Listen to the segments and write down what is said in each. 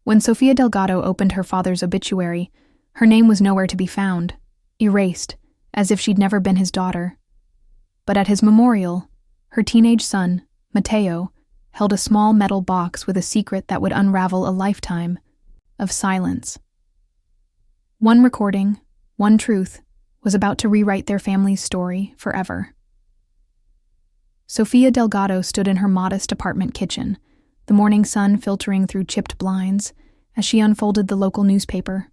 When Sofia Delgado opened her father's obituary, her name was nowhere to be found, erased, as if she'd never been his daughter. But at his memorial, her teenage son, Mateo, held a small metal box with a secret that would unravel a lifetime of silence. One recording, one truth, was about to rewrite their family's story forever. Sofia Delgado stood in her modest apartment kitchen, the morning sun filtering through chipped blinds as she unfolded the local newspaper.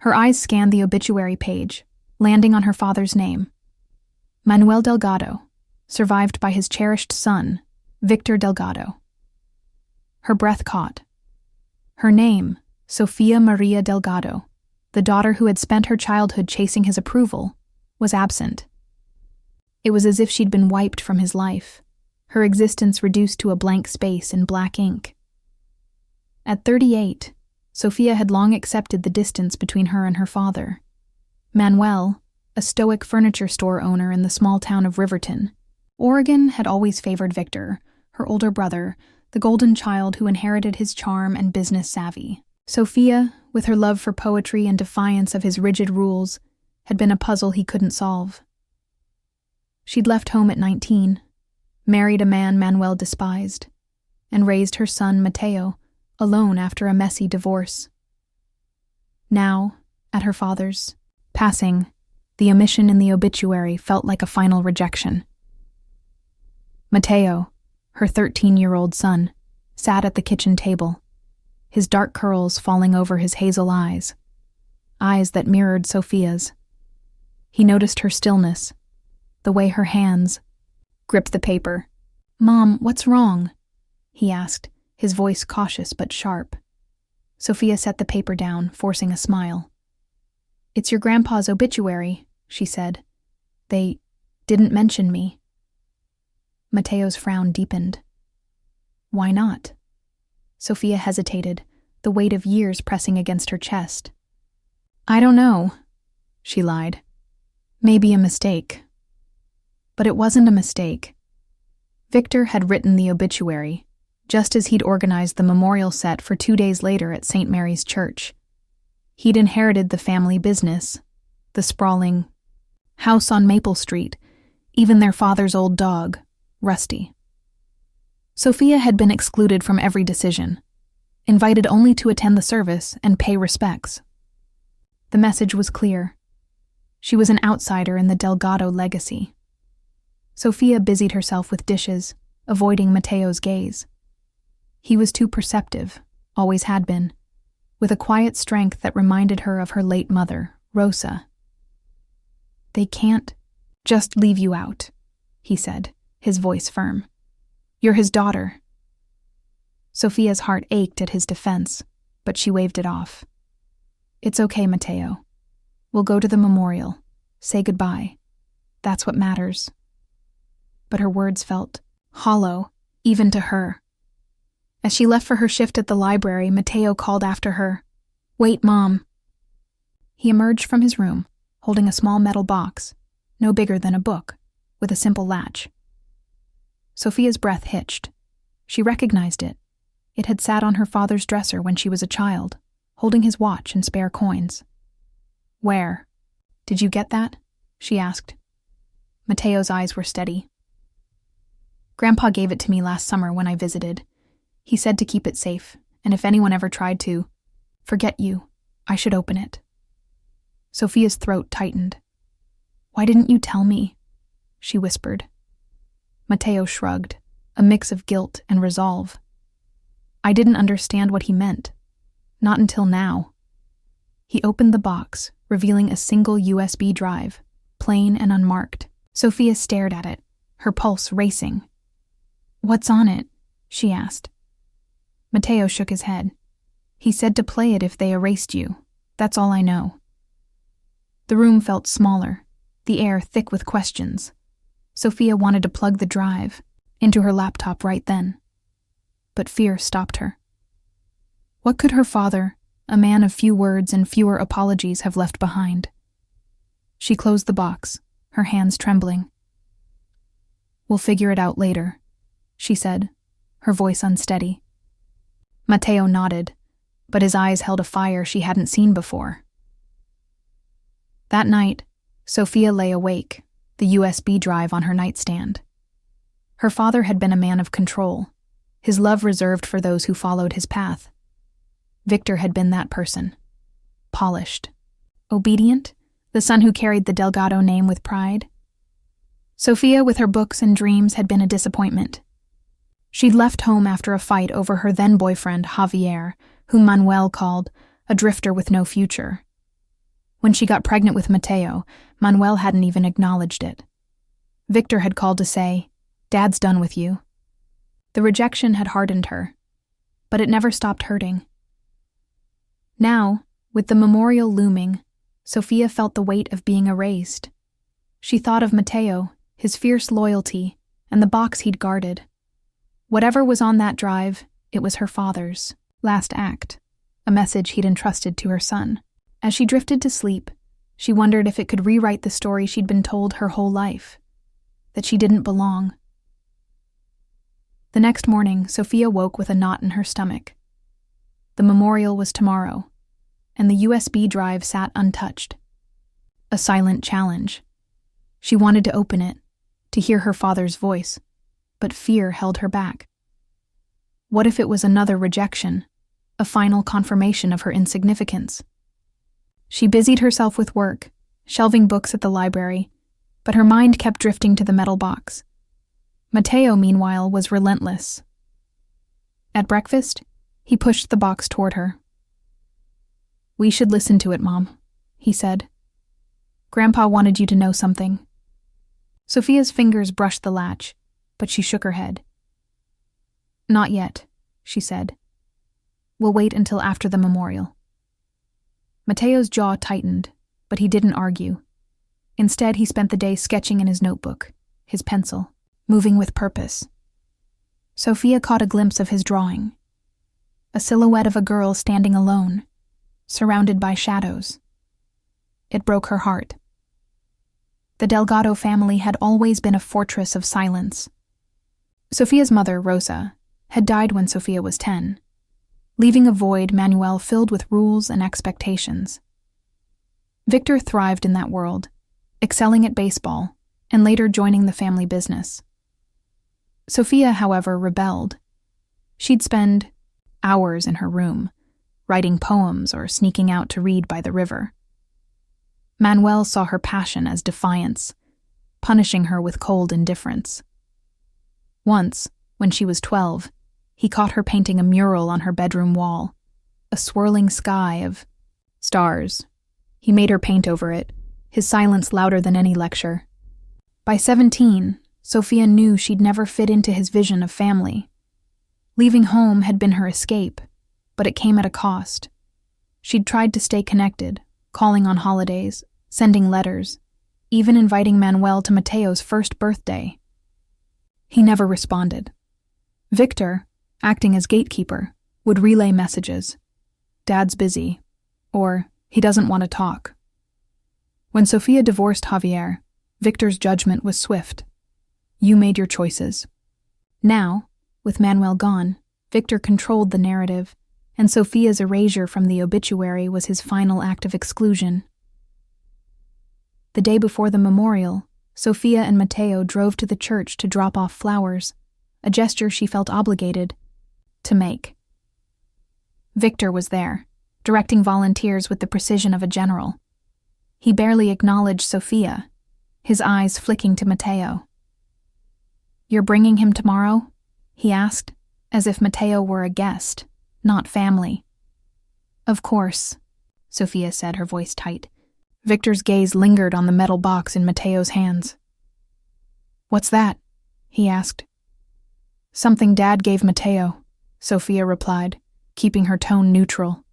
Her eyes scanned the obituary page, landing on her father's name. Manuel Delgado, survived by his cherished son, Victor Delgado. Her breath caught. Her name, Sofia Maria Delgado, the daughter who had spent her childhood chasing his approval, was absent. It was as if she'd been wiped from his life, her existence reduced to a blank space in black ink. At 38, Sofia had long accepted the distance between her and her father. Manuel, a stoic furniture store owner in the small town of Riverton, Oregon, had always favored Victor, her older brother, the golden child who inherited his charm and business savvy. Sofia, with her love for poetry and defiance of his rigid rules, had been a puzzle he couldn't solve. She'd left home at 19, married a man Manuel despised, and raised her son Mateo alone after a messy divorce. Now, at her father's passing, the omission in the obituary felt like a final rejection. Mateo, her 13-year-old son, sat at the kitchen table, his dark curls falling over his hazel eyes that mirrored Sofia's. He noticed her stillness, the way her hands gripped the paper. "Mom, what's wrong?" he asked, his voice cautious but sharp. Sofia set the paper down, forcing a smile. "It's your grandpa's obituary," she said. "They didn't mention me." Mateo's frown deepened. "Why not?" Sofia hesitated, the weight of years pressing against her chest. "I don't know," she lied. "Maybe a mistake." But it wasn't a mistake. Victor had written the obituary, just as he'd organized the memorial set for 2 days later at St. Mary's Church. He'd inherited the family business, the sprawling house on Maple Street, even their father's old dog, Rusty. Sofia had been excluded from every decision, invited only to attend the service and pay respects. The message was clear. She was an outsider in the Delgado legacy. Sofia busied herself with dishes, avoiding Mateo's gaze. He was too perceptive, always had been, with a quiet strength that reminded her of her late mother, Rosa. "They can't just leave you out," he said, his voice firm. "You're his daughter." Sofia's heart ached at his defense, but she waved it off. "It's okay, Mateo. We'll go to the memorial, say goodbye. That's what matters." But her words felt hollow, even to her. As she left for her shift at the library, Mateo called after her, "Wait, Mom." He emerged from his room, holding a small metal box, no bigger than a book, with a simple latch. Sofia's breath hitched. She recognized it. It had sat on her father's dresser when she was a child, holding his watch and spare coins. "Where? Did you get that?" she asked. Mateo's eyes were steady. "Grandpa gave it to me last summer when I visited. He said to keep it safe, and if anyone ever tried to forget you, I should open it." Sofia's throat tightened. "Why didn't you tell me?" she whispered. Mateo shrugged, a mix of guilt and resolve. "I didn't understand what he meant. Not until now." He opened the box, revealing a single USB drive, plain and unmarked. Sofia stared at it, her pulse racing. "What's on it?" she asked. Mateo shook his head. "He said to play it if they erased you. That's all I know." The room felt smaller, the air thick with questions. Sofia wanted to plug the drive into her laptop right then. But fear stopped her. What could her father, a man of few words and fewer apologies, have left behind? She closed the box, her hands trembling. "We'll figure it out later," she said, her voice unsteady. Mateo nodded, but his eyes held a fire she hadn't seen before. That night, Sophia lay awake, the USB drive on her nightstand. Her father had been a man of control, his love reserved for those who followed his path. Victor had been that person. Polished. Obedient, the son who carried the Delgado name with pride. Sophia, with her books and dreams, had been a disappointment. She'd left home after a fight over her then-boyfriend, Javier, whom Manuel called a drifter with no future. When she got pregnant with Mateo, Manuel hadn't even acknowledged it. Victor had called to say, "Dad's done with you." The rejection had hardened her, but it never stopped hurting. Now, with the memorial looming, Sophia felt the weight of being erased. She thought of Mateo, his fierce loyalty, and the box he'd guarded. Whatever was on that drive, it was her father's last act, a message he'd entrusted to her son. As she drifted to sleep, she wondered if it could rewrite the story she'd been told her whole life, that she didn't belong. The next morning, Sophia woke with a knot in her stomach. The memorial was tomorrow, and the USB drive sat untouched. A silent challenge. She wanted to open it, to hear her father's voice, but fear held her back. What if it was another rejection, a final confirmation of her insignificance? She busied herself with work, shelving books at the library, but her mind kept drifting to the metal box. Mateo, meanwhile, was relentless. At breakfast, he pushed the box toward her. "We should listen to it, Mom," he said. "Grandpa wanted you to know something." Sophia's fingers brushed the latch, but she shook her head. "Not yet," she said. "We'll wait until after the memorial." Mateo's jaw tightened, but he didn't argue. Instead, he spent the day sketching in his notebook, his pencil, moving with purpose. Sophia caught a glimpse of his drawing. A silhouette of a girl standing alone, surrounded by shadows. It broke her heart. The Delgado family had always been a fortress of silence. Sophia's mother, Rosa, had died when Sophia was 10, leaving a void Manuel filled with rules and expectations. Victor thrived in that world, excelling at baseball, and later joining the family business. Sophia, however, rebelled. She'd spend hours in her room, writing poems or sneaking out to read by the river. Manuel saw her passion as defiance, punishing her with cold indifference. Once, when she was 12, he caught her painting a mural on her bedroom wall, a swirling sky of stars. He made her paint over it, his silence louder than any lecture. By 17, Sophia knew she'd never fit into his vision of family. Leaving home had been her escape, but it came at a cost. She'd tried to stay connected, calling on holidays, sending letters, even inviting Manuel to Mateo's first birthday. He never responded. Victor, acting as gatekeeper, would relay messages. "Dad's busy," or "He doesn't want to talk." When Sophia divorced Javier, Victor's judgment was swift. "You made your choices." Now, with Manuel gone, Victor controlled the narrative, and Sophia's erasure from the obituary was his final act of exclusion. The day before the memorial, Sophia and Mateo drove to the church to drop off flowers, a gesture she felt obligated to make. Victor was there, directing volunteers with the precision of a general. He barely acknowledged Sophia, his eyes flicking to Mateo. "You're bringing him tomorrow?" he asked, as if Mateo were a guest, not family. "Of course," Sophia said, her voice tight. Victor's gaze lingered on the metal box in Mateo's hands. "What's that?" he asked. "Something Dad gave Mateo," Sophia replied, keeping her tone neutral.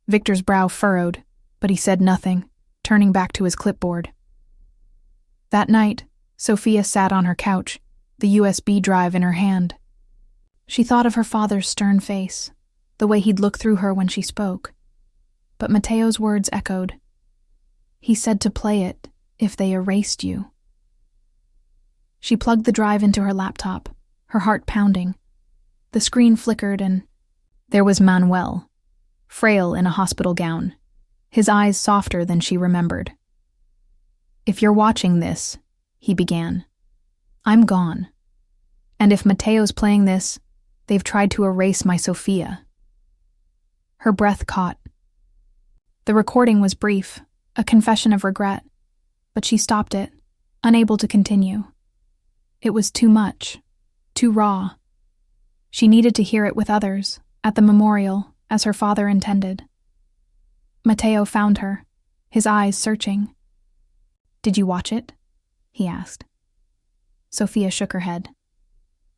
Victor's brow furrowed, but he said nothing, turning back to his clipboard. That night, Sophia sat on her couch, the USB drive in her hand. She thought of her father's stern face, the way he'd look through her when she spoke. But Mateo's words echoed. He said to play it if they erased you. She plugged the drive into her laptop, her heart pounding. The screen flickered and there was Manuel, frail in a hospital gown, his eyes softer than she remembered. "If you're watching this," he began, "I'm gone. And if Mateo's playing this, they've tried to erase my Sophia." Her breath caught. The recording was brief, a confession of regret, but she stopped it, unable to continue. It was too much, too raw. She needed to hear it with others, at the memorial, as her father intended. Mateo found her, his eyes searching. "Did you watch it?" he asked. Sophia shook her head.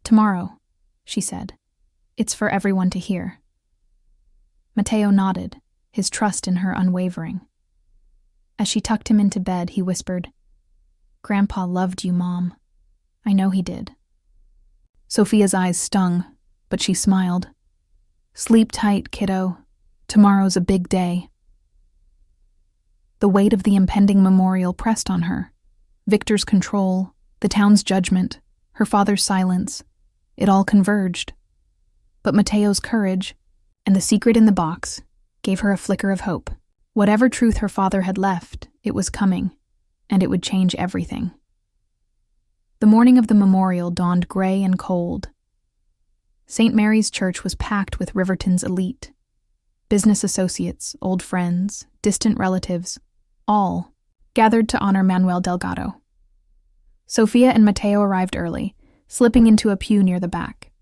"Tomorrow," she said. "It's for everyone to hear." Mateo nodded, his trust in her unwavering. As she tucked him into bed, he whispered, "Grandpa loved you, Mom. I know he did." Sophia's eyes stung, but she smiled. "Sleep tight, kiddo. Tomorrow's a big day." The weight of the impending memorial pressed on her. Victor's control, the town's judgment, her father's silence, it all converged. But Mateo's courage, and the secret in the box, gave her a flicker of hope. Whatever truth her father had left, it was coming, and it would change everything. The morning of the memorial dawned gray and cold. St. Mary's Church was packed with Riverton's elite. Business associates, old friends, distant relatives, all gathered to honor Manuel Delgado. Sophia and Mateo arrived early, slipping into a pew near the back.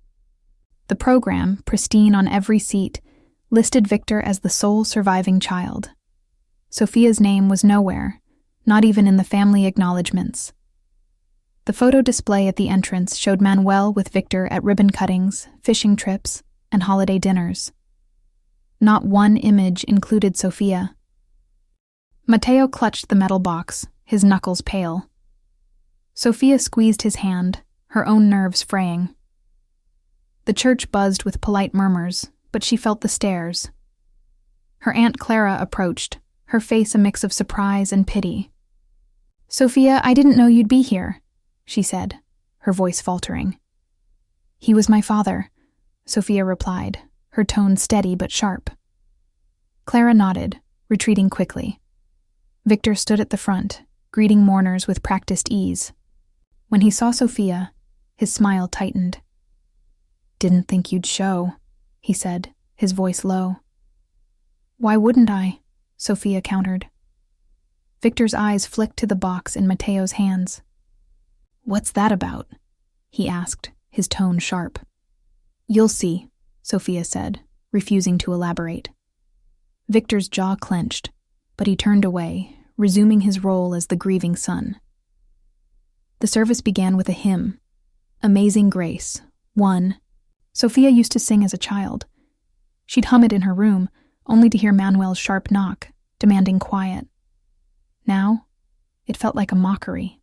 The program, pristine on every seat, listed Victor as the sole surviving child. Sophia's name was nowhere, not even in the family acknowledgments. The photo display at the entrance showed Manuel with Victor at ribbon cuttings, fishing trips, and holiday dinners. Not one image included Sophia. Mateo clutched the metal box, his knuckles pale. Sophia squeezed his hand, her own nerves fraying. The church buzzed with polite murmurs, but she felt the stares. Her Aunt Clara approached, her face a mix of surprise and pity. "Sophia, I didn't know you'd be here," she said, her voice faltering. "He was my father," Sophia replied, her tone steady but sharp. Clara nodded, retreating quickly. Victor stood at the front, greeting mourners with practiced ease. When he saw Sophia, his smile tightened. "Didn't think you'd show," he said, his voice low. "Why wouldn't I?" Sophia countered. Victor's eyes flicked to the box in Mateo's hands. "What's that about?" he asked, his tone sharp. "You'll see," Sophia said, refusing to elaborate. Victor's jaw clenched, but he turned away, resuming his role as the grieving son. The service began with a hymn, Amazing Grace, one Sophia used to sing as a child. She'd hum it in her room, only to hear Manuel's sharp knock, demanding quiet. Now, it felt like a mockery.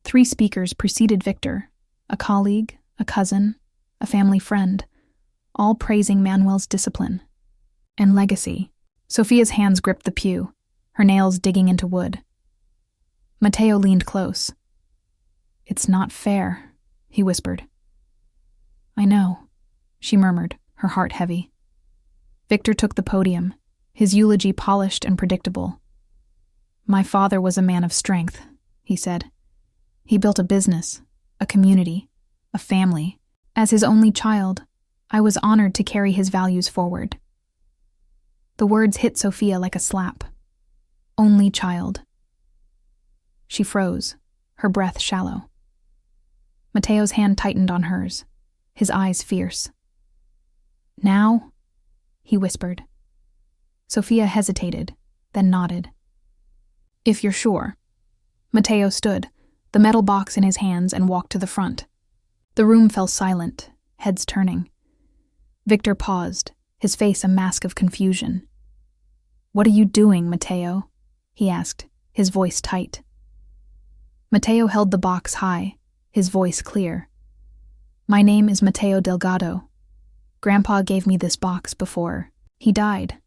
3 speakers preceded Victor, a colleague, a cousin, a family friend, all praising Manuel's discipline and legacy. Sophia's hands gripped the pew, her nails digging into wood. Mateo leaned close. "It's not fair," he whispered. "I know," she murmured, her heart heavy. Victor took the podium, his eulogy polished and predictable. "My father was a man of strength," he said. "He built a business, a community, a family. As his only child, I was honored to carry his values forward." The words hit Sophia like a slap. Only child. She froze, her breath shallow. Mateo's hand tightened on hers, his eyes fierce. "Now?" he whispered. Sophia hesitated, then nodded. "If you're sure." Mateo stood, the metal box in his hands, and walked to the front. The room fell silent, heads turning. Victor paused, his face a mask of confusion. "What are you doing, Mateo?" he asked, his voice tight. Mateo held the box high, his voice clear. "My name is Mateo Delgado. Grandpa gave me this box before he died.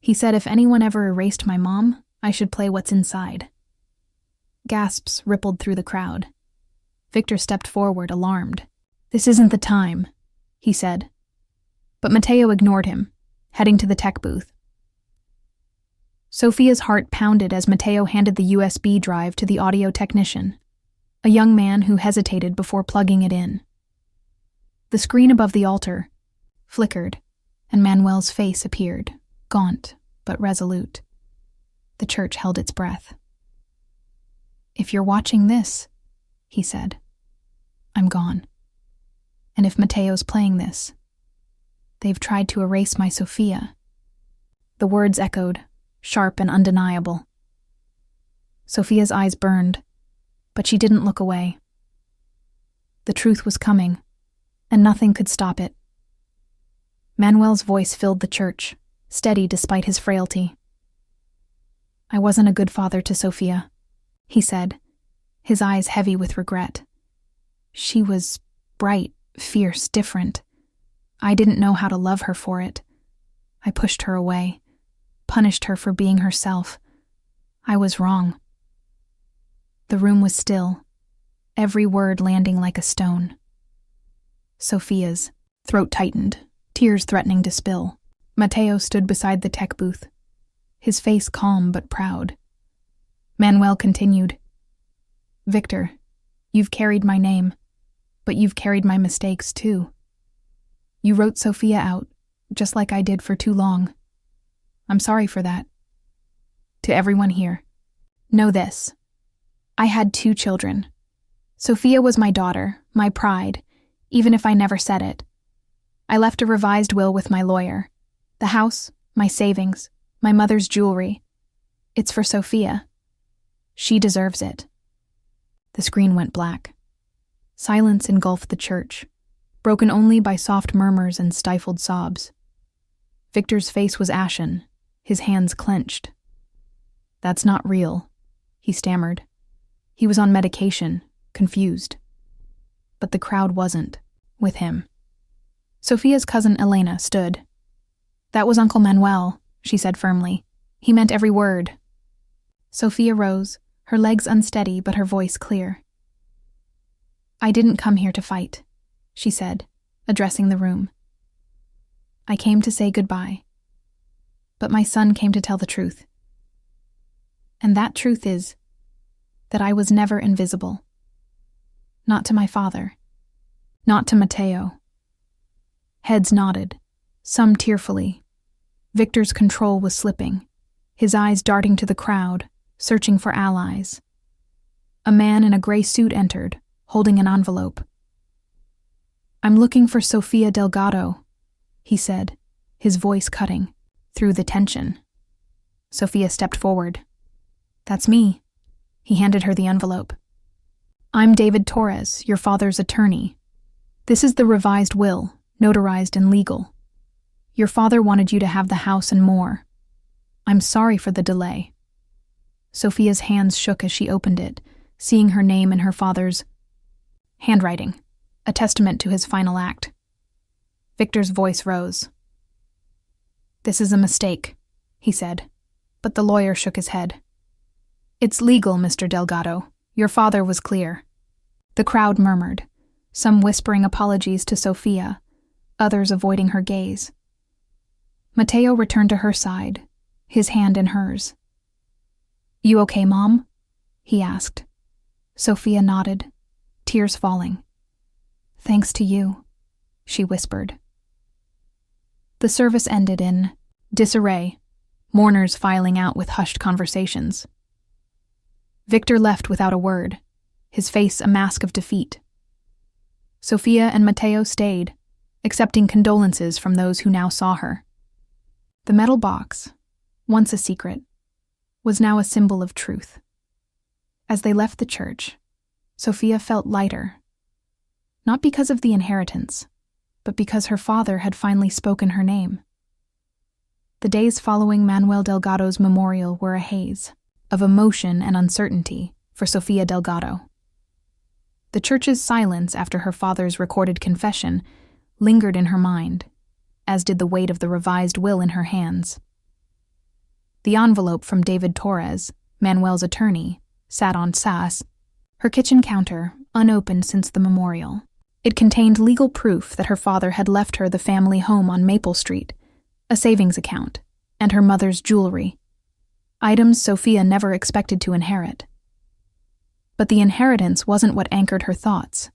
He said if anyone ever erased my mom, I should play what's inside." Gasps rippled through the crowd. Victor stepped forward, alarmed. "This isn't the time," he said. But Mateo ignored him, heading to the tech booth. Sophia's heart pounded as Mateo handed the USB drive to the audio technician, a young man who hesitated before plugging it in. The screen above the altar flickered, and Manuel's face appeared, gaunt but resolute. The church held its breath. "If you're watching this," he said, "I'm gone. And if Mateo's playing this, they've tried to erase my Sophia." The words echoed, sharp and undeniable. Sophia's eyes burned, but she didn't look away. The truth was coming, and nothing could stop it. Manuel's voice filled the church, steady despite his frailty. "I wasn't a good father to Sophia," he said, his eyes heavy with regret. "She was bright, fierce, different. I didn't know how to love her for it. I pushed her away, punished her for being herself. I was wrong." The room was still, every word landing like a stone. Sophia's throat tightened, tears threatening to spill. Mateo stood beside the tech booth, his face calm but proud. Manuel continued, "Victor, you've carried my name, but you've carried my mistakes too. You wrote Sophia out, just like I did for too long. I'm sorry for that. To everyone here, know this. I had 2 children. Sophia was my daughter, my pride, even if I never said it. I left a revised will with my lawyer. The house, my savings, my mother's jewelry. It's for Sophia. She deserves it." The screen went black. Silence engulfed the church, broken only by soft murmurs and stifled sobs. Victor's face was ashen, his hands clenched. "That's not real," he stammered. He was on medication, confused. But the crowd wasn't, with him. Sophia's cousin Elena stood. "That was Uncle Manuel," she said firmly. "He meant every word." Sophia rose, her legs unsteady but her voice clear. "I didn't come here to fight," she said, addressing the room. "I came to say goodbye. But my son came to tell the truth. And that truth is that I was never invisible. Not to my father. Not to Mateo." Heads nodded, some tearfully. Victor's control was slipping, his eyes darting to the crowd, searching for allies. A man in a gray suit entered, holding an envelope. "I'm looking for Sofia Delgado," he said, his voice cutting through the tension. Sophia stepped forward. "That's me." He handed her the envelope. "I'm David Torres, your father's attorney. This is the revised will, notarized and legal. Your father wanted you to have the house and more. I'm sorry for the delay." Sophia's hands shook as she opened it, seeing her name in her father's handwriting, a testament to his final act. Victor's voice rose. "This is a mistake," he said, but the lawyer shook his head. "It's legal, Mr. Delgado. Your father was clear." The crowd murmured, some whispering apologies to Sophia, others avoiding her gaze. Mateo returned to her side, his hand in hers. "You okay, Mom?" he asked. Sophia nodded, tears falling. "Thanks to you," she whispered. The service ended in disarray, mourners filing out with hushed conversations. Victor left without a word, his face a mask of defeat. Sophia and Mateo stayed, accepting condolences from those who now saw her. The metal box, once a secret, was now a symbol of truth. As they left the church, Sophia felt lighter, not because of the inheritance, but because her father had finally spoken her name. The days following Manuel Delgado's memorial were a haze of emotion and uncertainty for Sofia Delgado. The church's silence after her father's recorded confession lingered in her mind, as did the weight of the revised will in her hands. The envelope from David Torres, Manuel's attorney, sat on her kitchen counter, unopened since the memorial. It contained legal proof that her father had left her the family home on Maple Street, a savings account, and her mother's jewelry. Items Sophia never expected to inherit. But the inheritance wasn't what anchored her thoughts.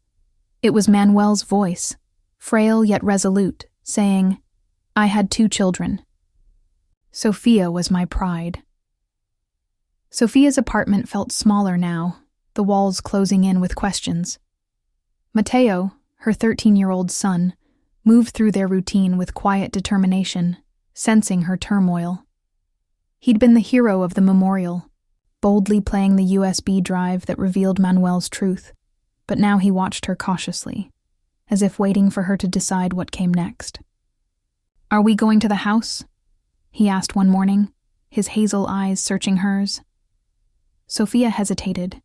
It was Manuel's voice, frail yet resolute, saying, "I had 2 children. Sophia was my pride." Sophia's apartment felt smaller now, the walls closing in with questions. Mateo, her 13-year-old son, moved through their routine with quiet determination, sensing her turmoil. He'd been the hero of the memorial, boldly playing the USB drive that revealed Manuel's truth, but now he watched her cautiously, as if waiting for her to decide what came next. "Are we going to the house?" he asked one morning, his hazel eyes searching hers. Sophia hesitated.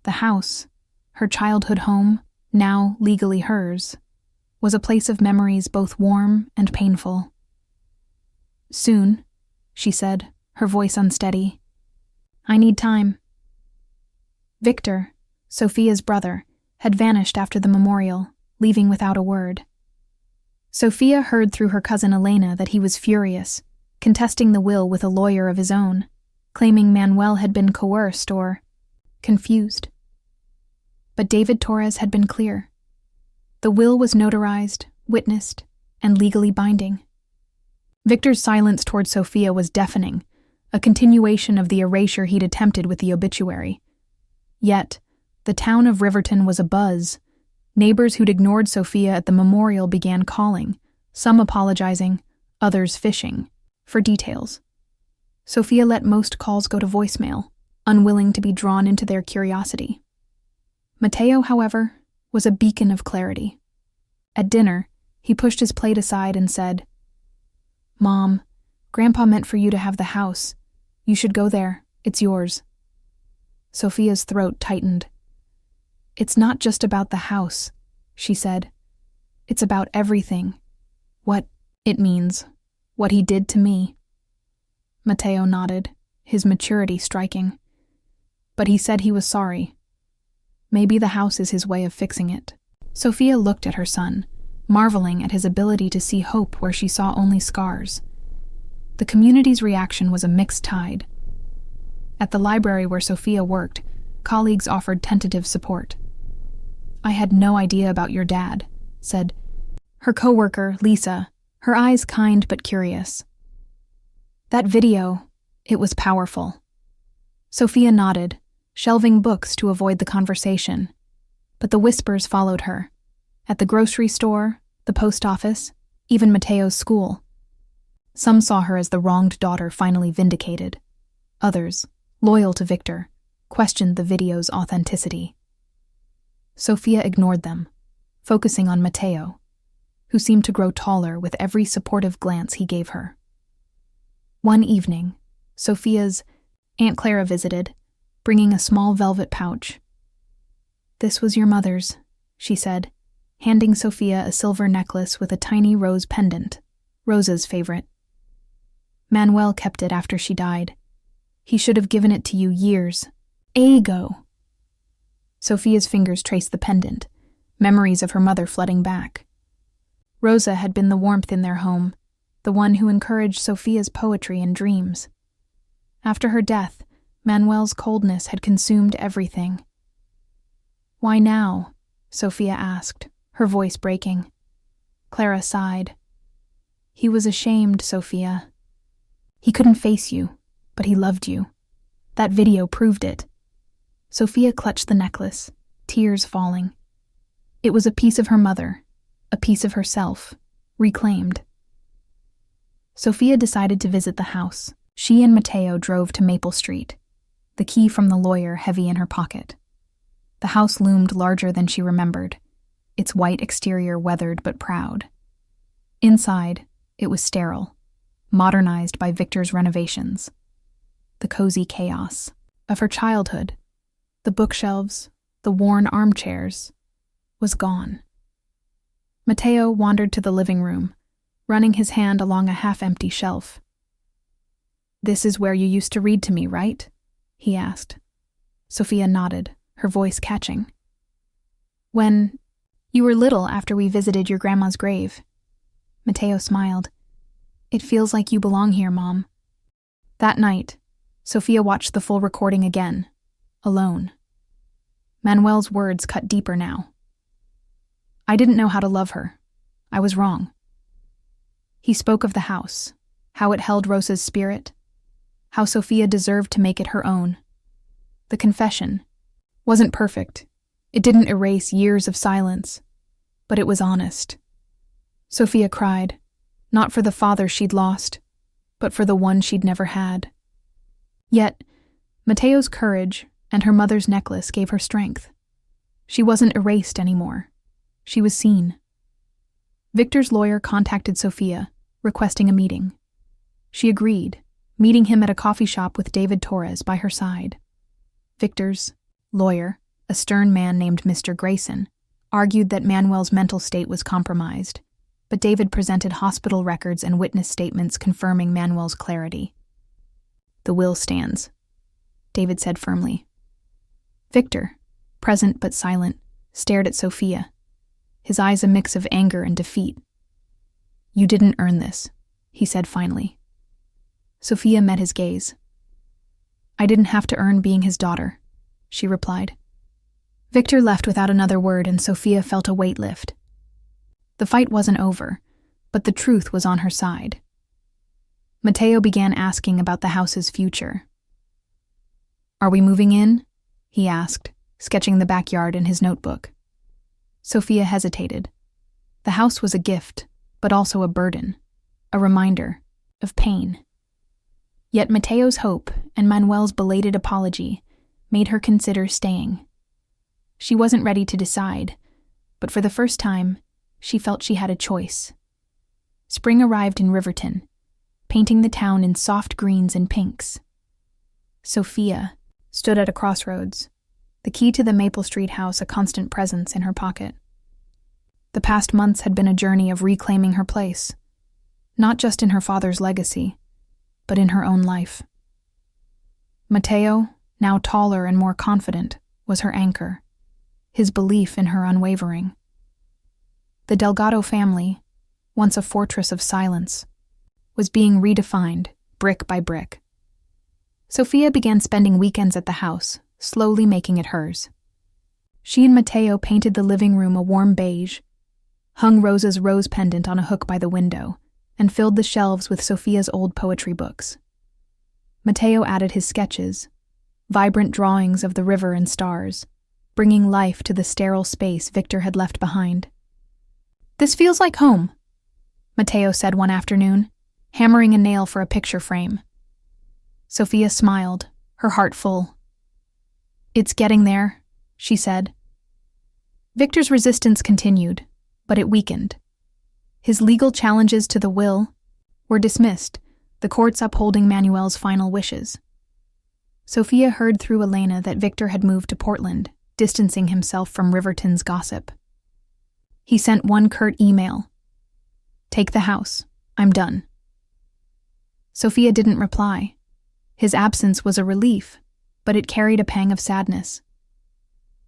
The house, her childhood home, now legally hers, was a place of memories both warm and painful. "Soon," she said, her voice unsteady. "I need time." Victor, Sophia's brother, had vanished after the memorial, leaving without a word. Sophia heard through her cousin Elena that he was furious, contesting the will with a lawyer of his own, claiming Manuel had been coerced or confused. But David Torres had been clear. The will was notarized, witnessed, and legally binding. Victor's silence toward Sophia was deafening, a continuation of the erasure he'd attempted with the obituary. Yet, the town of Riverton was abuzz. Neighbors who'd ignored Sophia at the memorial began calling, some apologizing, others fishing, for details. Sophia let most calls go to voicemail, unwilling to be drawn into their curiosity. Mateo, however, was a beacon of clarity. At dinner, he pushed his plate aside and said, "Mom, Grandpa meant for you to have the house. You should go there. It's yours." Sophia's throat tightened. "It's not just about the house," she said. "It's about everything. What it means. What he did to me." Mateo nodded, his maturity striking. But he said he was sorry. Maybe the house is his way of fixing it. Sophia looked at her son, marveling at his ability to see hope where she saw only scars. The community's reaction was a mixed tide. At the library where Sophia worked, colleagues offered tentative support. "I had no idea about your dad," said her coworker, Lisa, her eyes kind but curious. "That video, it was powerful." Sophia nodded, shelving books to avoid the conversation. But the whispers followed her. At the grocery store, the post office, even Mateo's school. Some saw her as the wronged daughter finally vindicated. Others, loyal to Victor, questioned the video's authenticity. Sophia ignored them, focusing on Mateo, who seemed to grow taller with every supportive glance he gave her. One evening, Sophia's Aunt Clara visited, bringing a small velvet pouch. "This was your mother's," she said, handing Sophia a silver necklace with a tiny rose pendant, Rosa's favorite. "Manuel kept it after she died. He should have given it to you years ago." Sophia's fingers traced the pendant, memories of her mother flooding back. Rosa had been the warmth in their home, the one who encouraged Sophia's poetry and dreams. After her death, Manuel's coldness had consumed everything. "Why now?" Sophia asked, her voice breaking. Clara sighed. "He was ashamed, Sophia. He couldn't face you, but he loved you. That video proved it." Sophia clutched the necklace, tears falling. It was a piece of her mother, a piece of herself, reclaimed. Sophia decided to visit the house. She and Mateo drove to Maple Street, the key from the lawyer heavy in her pocket. The house loomed larger than she remembered, its white exterior weathered but proud. Inside, it was sterile, modernized by Victor's renovations. The cozy chaos of her childhood, the bookshelves, the worn armchairs, was gone. Mateo wandered to the living room, running his hand along a half-empty shelf. "This is where you used to read to me, right?" he asked. Sophia nodded, her voice catching. "When you were little after we visited your grandma's grave." Mateo smiled. "It feels like you belong here, Mom." That night, Sophia watched the full recording again, alone. Manuel's words cut deeper now. "I didn't know how to love her. I was wrong." He spoke of the house, how it held Rosa's spirit, how Sophia deserved to make it her own. The confession wasn't perfect. It didn't erase years of silence, but it was honest. Sophia cried, not for the father she'd lost, but for the one she'd never had. Yet, Mateo's courage and her mother's necklace gave her strength. She wasn't erased anymore. She was seen. Victor's lawyer contacted Sophia, requesting a meeting. She agreed, meeting him at a coffee shop with David Torres by her side. Victor's lawyer, a stern man named Mr. Grayson, argued that Manuel's mental state was compromised, but David presented hospital records and witness statements confirming Manuel's clarity. "The will stands," David said firmly. Victor, present but silent, stared at Sophia, his eyes a mix of anger and defeat. "You didn't earn this," he said finally. Sophia met his gaze. "I didn't have to earn being his daughter," she replied. Victor left without another word, and Sophia felt a weight lift. The fight wasn't over, but the truth was on her side. Mateo began asking about the house's future. "Are we moving in?" he asked, sketching the backyard in his notebook. Sophia hesitated. The house was a gift, but also a burden, a reminder of pain. Yet Mateo's hope and Manuel's belated apology made her consider staying. She wasn't ready to decide, but for the first time, she felt she had a choice. Spring arrived in Riverton, painting the town in soft greens and pinks. Sophia stood at a crossroads, the key to the Maple Street house a constant presence in her pocket. The past months had been a journey of reclaiming her place, not just in her father's legacy, but in her own life. Mateo, now taller and more confident, was her anchor, his belief in her unwavering. The Delgado family, once a fortress of silence, was being redefined brick by brick. Sophia began spending weekends at the house, slowly making it hers. She and Mateo painted the living room a warm beige, hung Rosa's rose pendant on a hook by the window, and filled the shelves with Sophia's old poetry books. Mateo added his sketches, vibrant drawings of the river and stars, bringing life to the sterile space Victor had left behind. "This feels like home," Mateo said one afternoon, hammering a nail for a picture frame. Sophia smiled, her heart full. "It's getting there," she said. Victor's resistance continued, but it weakened. His legal challenges to the will were dismissed, the courts upholding Manuel's final wishes. Sophia heard through Elena that Victor had moved to Portland, distancing himself from Riverton's gossip. He sent one curt email. "Take the house. I'm done." Sophia didn't reply. His absence was a relief, but it carried a pang of sadness.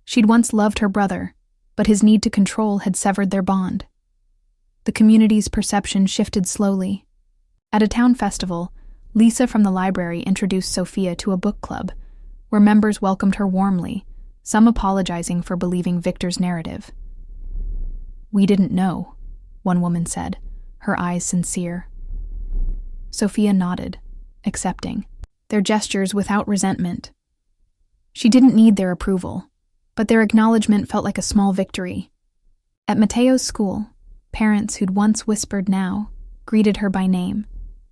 She'd once loved her brother, but his need to control had severed their bond. The community's perception shifted slowly. At a town festival, Lisa from the library introduced Sophia to a book club, where members welcomed her warmly, some apologizing for believing Victor's narrative. "We didn't know," one woman said, her eyes sincere. Sophia nodded, accepting, their gestures without resentment. She didn't need their approval, but their acknowledgement felt like a small victory. At Mateo's school, parents who'd once whispered now greeted her by name,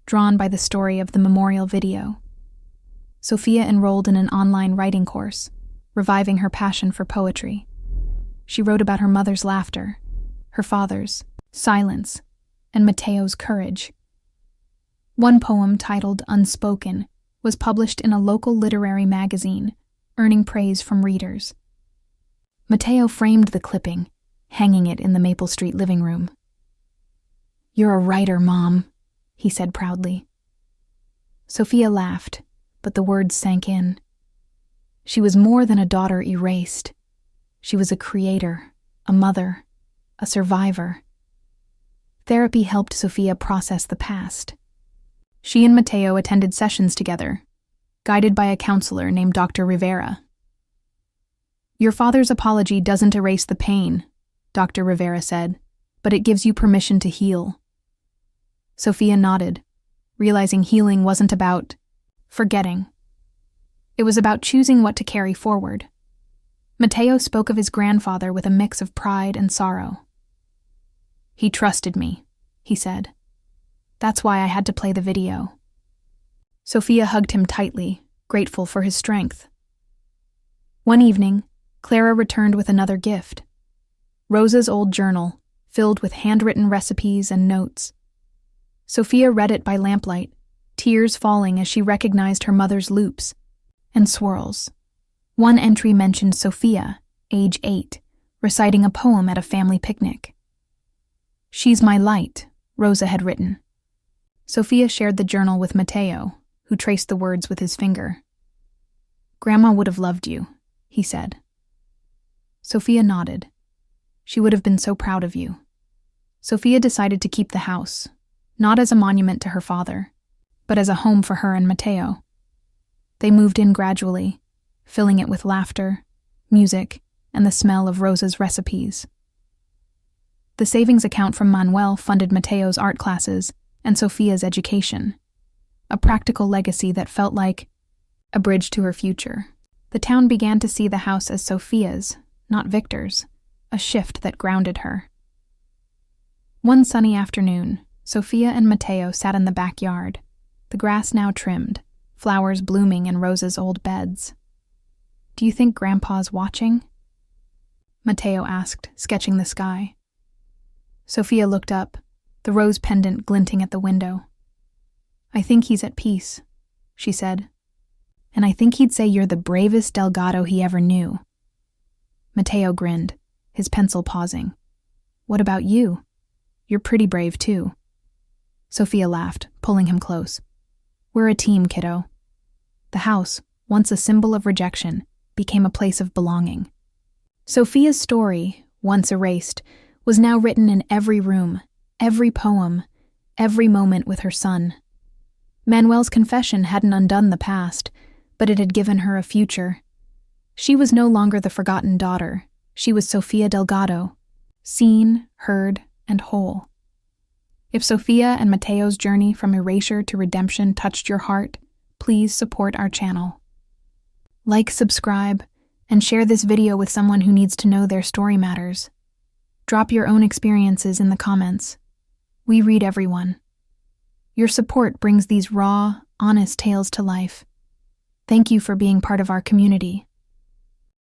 drawn by the story of the memorial video. Sophia enrolled in an online writing course, reviving her passion for poetry. She wrote about her mother's laughter, her father's silence, and Mateo's courage. One poem titled Unspoken was published in a local literary magazine, earning praise from readers. Mateo framed the clipping, hanging it in the Maple Street living room. "You're a writer, Mom," he said proudly. Sophia laughed, but the words sank in. She was more than a daughter erased. She was a creator, a mother, a survivor. Therapy helped Sophia process the past, She and Mateo attended sessions together, guided by a counselor named Dr. Rivera. "Your father's apology doesn't erase the pain," Dr. Rivera said, "but it gives you permission to heal." Sophia nodded, realizing healing wasn't about forgetting. It was about choosing what to carry forward. Mateo spoke of his grandfather with a mix of pride and sorrow. "He trusted me," he said. "That's why I had to play the video." Sophia hugged him tightly, grateful for his strength. One evening, Clara returned with another gift. Rosa's old journal, filled with handwritten recipes and notes. Sophia read it by lamplight, tears falling as she recognized her mother's loops and swirls. One entry mentioned Sophia, age 8, reciting a poem at a family picnic. "She's my light," Rosa had written. Sophia shared the journal with Mateo, who traced the words with his finger. "Grandma would have loved you," he said. Sophia nodded. "She would have been so proud of you." Sophia decided to keep the house, not as a monument to her father, but as a home for her and Mateo. They moved in gradually, filling it with laughter, music, and the smell of Rosa's recipes. The savings account from Manuel funded Mateo's art classes and Sophia's education, a practical legacy that felt like a bridge to her future. The town began to see the house as Sophia's, not Victor's, a shift that grounded her. One sunny afternoon, Sophia and Mateo sat in the backyard, the grass now trimmed, flowers blooming in Rosa's old beds. "Do you think Grandpa's watching?" Mateo asked, sketching the sky. Sophia looked up, the rose pendant glinting at the window. "I think he's at peace," she said. "And I think he'd say you're the bravest Delgado he ever knew." Mateo grinned, his pencil pausing. "What about you? You're pretty brave, too." Sophia laughed, pulling him close. "We're a team, kiddo." The house, once a symbol of rejection, became a place of belonging. Sophia's story, once erased, was now written in every room, every poem, every moment with her son. Manuel's confession hadn't undone the past, but it had given her a future. She was no longer the forgotten daughter. She was Sophia Delgado, seen, heard, and whole. If Sophia and Mateo's journey from erasure to redemption touched your heart, please support our channel. Like, subscribe, and share this video with someone who needs to know their story matters. Drop your own experiences in the comments. We read everyone. Your support brings these raw, honest tales to life. Thank you for being part of our community.